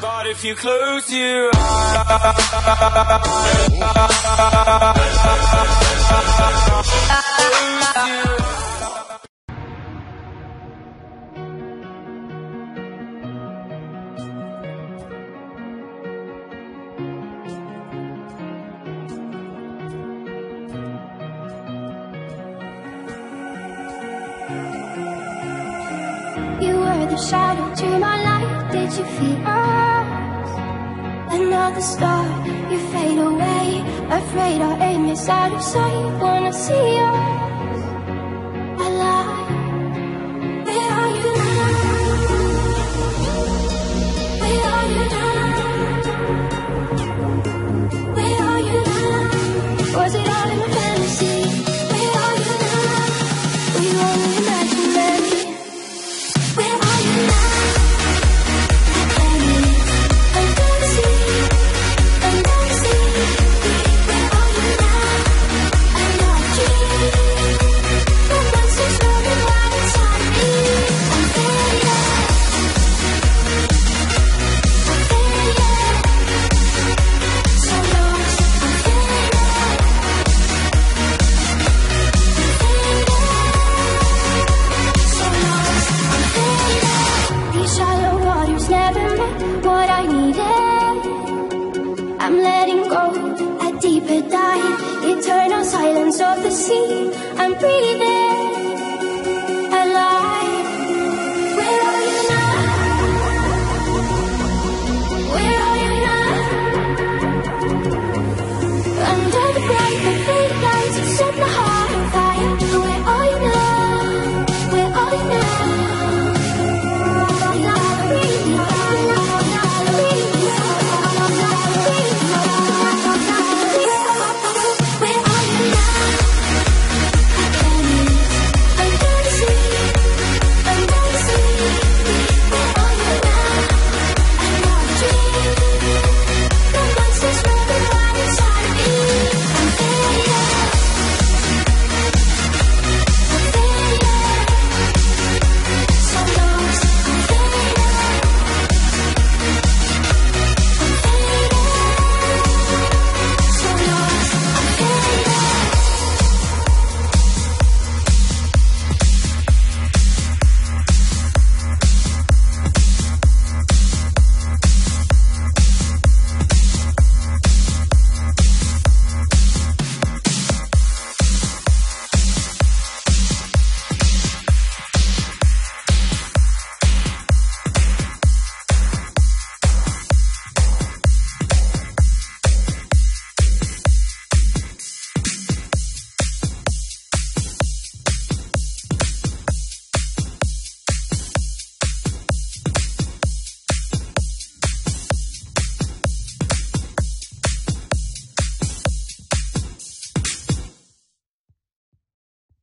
But if you close your eyes, you were the shadow to my light. Did you feel us? Another star, you fade away. Afraid our aim is out of sight. Wanna see us alive. Where are you now? Where are you now? Where are you now? Was it all in a fantasy? Where are you now? Were you only imaginary? Where are you now? I'm letting go, a deeper dive, eternal silence of the sea. I'm breathing alive. Where are you now? Where are you now? Under the bright but faded lights, you set my heart on fire. Where are you now? Where are you now?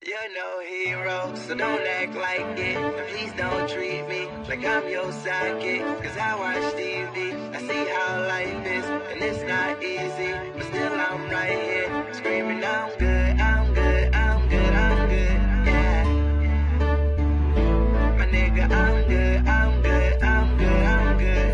You're no hero, so don't act like it. And please don't treat me like I'm your sidekick. Cause I watch TV, I see how life is. And it's not easy, but still I'm right here. Screaming I'm good, I'm good, I'm good, I'm good, yeah. My nigga, I'm good, I'm good, I'm good, I'm good.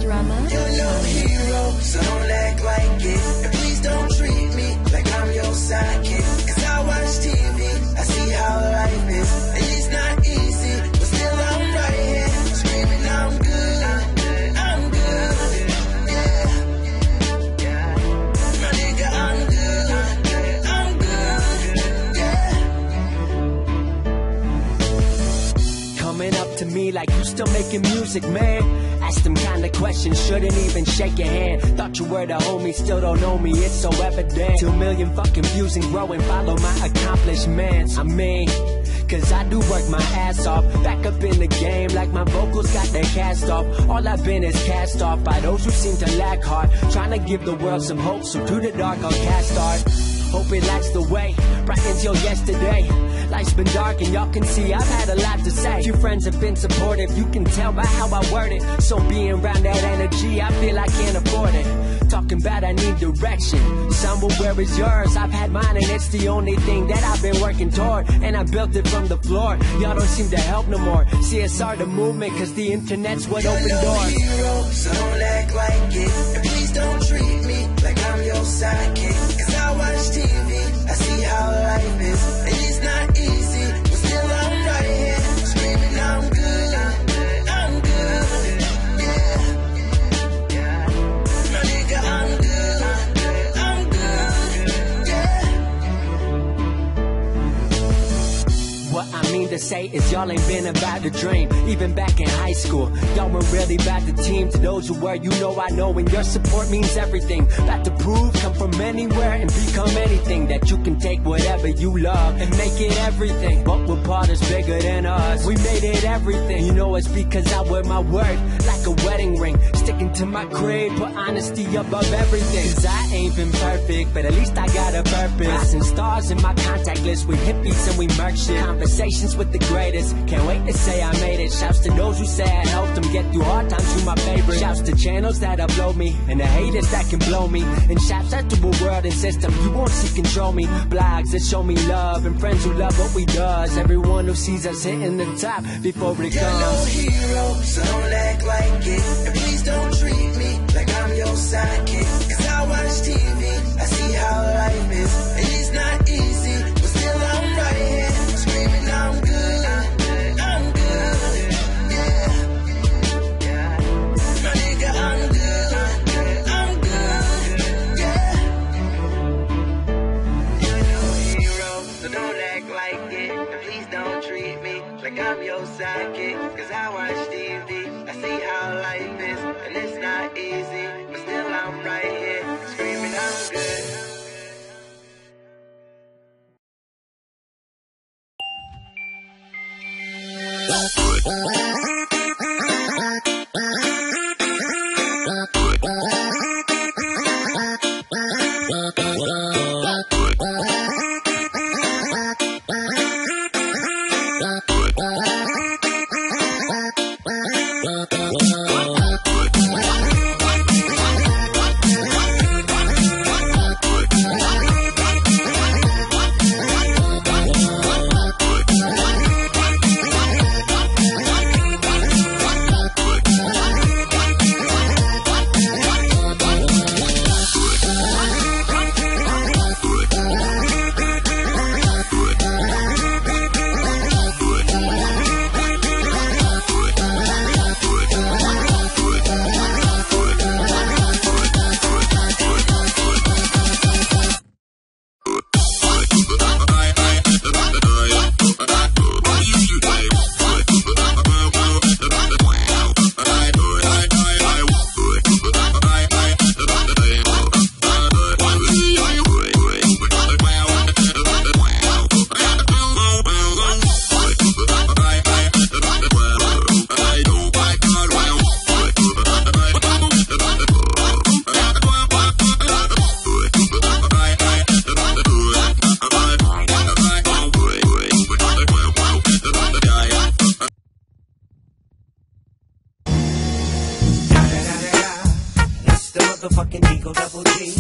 Drama. You're no hero, so don't act like it. And please don't treat me like I'm your sidekick. Cause I watch TV, I see how life is. And it's not easy, but still I'm right here. Screaming I'm good, I'm good, yeah. My nigga, I'm good, yeah. Coming up to me like you still making music, man. Ask them kind of questions, shouldn't even shake your hand. Thought you were the homie, still don't know me, it's so evident. 2 million fucking views and growing, follow my accomplishments. I mean, cause I do work my ass off. Back up in the game like my vocals got their cast off. All I've been is cast off by those who seem to lack heart. Trying to give the world some hope, so to the dark I'll cast art. Hope it lights the way, bright until yesterday. Life's been dark and y'all can see I've had a lot to say. Few friends have been supportive, you can tell by how I word it. So being around that energy, I feel I can't afford it. Talking about I need direction, someone where is yours? I've had mine and it's the only thing that I've been working toward. And I built it from the floor, y'all don't seem to help no more. CSR the movement, cause the internet's what opened doors. You're no hero, so don't act like it. And please don't treat me like I'm your sidekick. Cause I watch TV, I see how life is. And it's not easy, but still I'm right here. Screaming I'm good, I'm good, yeah. My nigga, I'm good, yeah. What I mean to say is y'all ain't been about the dream. Even back in high school, y'all weren't really about the team. To those who were, you know I know, and your support means everything. About to prove, come from anywhere and become anything. That you can take whatever you love and make it everything. But we're part is bigger than us, we made it everything. You know it's because I wear my word like a wedding ring. Sticking to my creed, put honesty above everything. Cause I ain't been perfect, but at least I got a purpose. And stars in my contact list, we hippies and we merch shit. Conversations with the greatest, can't wait to say I made it. Shouts to those who say I helped them get through hard times, you my favorite. Shouts to channels that upload me, and the haters that can blow me. And shouts out to a world and system you won't see control me. Blogs that show me love, and friends who love what we does. Everyone who sees us hitting the top before it You're no comes. hero, so don't act like it. And please don't treat me like I'm your sidekick. Cause I watch TV, I see how life is. And it's not easy, but still I'm right here. Screaming I'm good, yeah. My nigga, I'm good, yeah. You're no hero, so don't act like it. And please don't treat me like I'm your sidekick. Cause I watch TV, I see how life is. And it's not easy, but still I'm right here. Screaming I'm good. It's the motherfucking Eagle Double G.